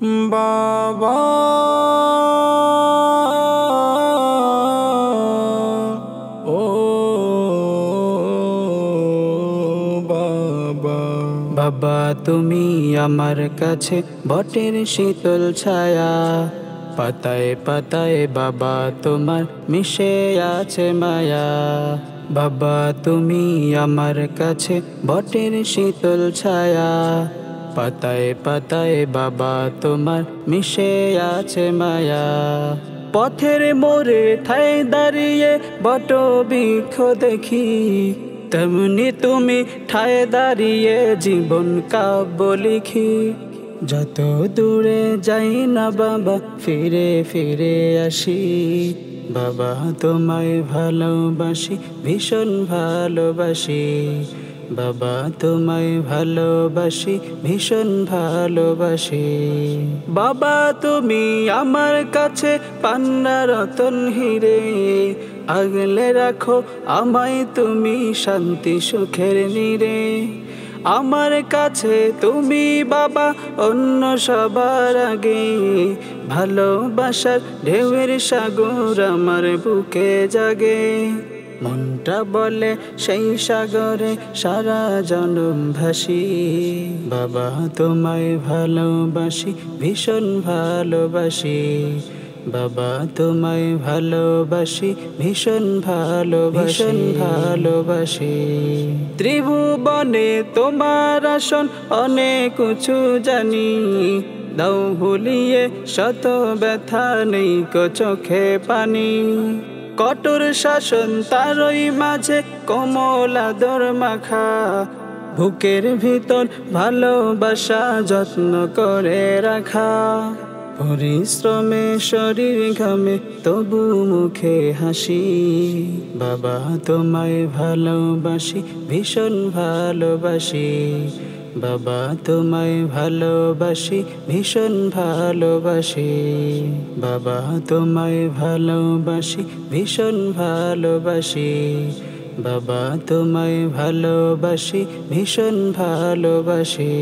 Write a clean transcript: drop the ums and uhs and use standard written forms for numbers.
বাবা ও বাবা, বাবা তুমি আমার কাছে বটের শীতল ছায়া, পাতায় পাতায় বাবা তোমার মিশে আছে মায়া। বাবা তুমি আমার কাছে বটের শীতল ছায়া, পাতায় পাতায় বাবা তোমার মিশে আছে মায়া। পথের মোড়ে ঠায় দাঁড়িয়ে বট বৃক্ষ দেখি, তেমনি তুমি ঠায় দাঁড়িয়ে জীবন কাব্য লিখি। যত দূরে যাই না বাবা ফিরে ফিরে আসি, বাবা তোমায় ভালোবাসি ভীষণ ভালোবাসি। বাবা তোমায় ভালোবাসি ভীষণ ভালোবাসি। বাবা তুমি আমার কাছে পান্না রতন হিরে, আগলে রাখো আমায় তুমি শান্তি সুখের নীড়ে। আমার কাছে তুমি বাবা অন্য সবার আগে, ভালোবাসার ঢেউয়ের সাগর আমার বুকে জাগে। মনটা বলে সেই সাগরে সারা জনম ভাসি, বাবা তোমায় ভালোবাসি ভীষণ ভালোবাসি। বাবা তোমায় ভালোবাসি ভীষণ ভালোবাসি ভালোবাসি। ত্রিভুবনে তোমার আসন অনেক উঁচু জানি, দাও ভুলিয়ে শত ব্যথা নেই কো চোখে পানি। কঠোর শাসন তারই মাঝে কোমল আদর মাখা, বুকের ভিতর ভালোবাসা যত্ন করে রাখা। পরিশ্রমে শরীর ঘামে তবু মুখে হাসি, বাবা তোমায় ভালোবাসি ভীষণ ভালোবাসি। বাবা তোমায় ভালোবাসি ভীষণ ভালোবাসি। বাবা তোমায় ভালোবাসি ভীষণ ভালোবাসি। বাবা তোমায় ভালোবাসি ভীষণ ভালোবাসি।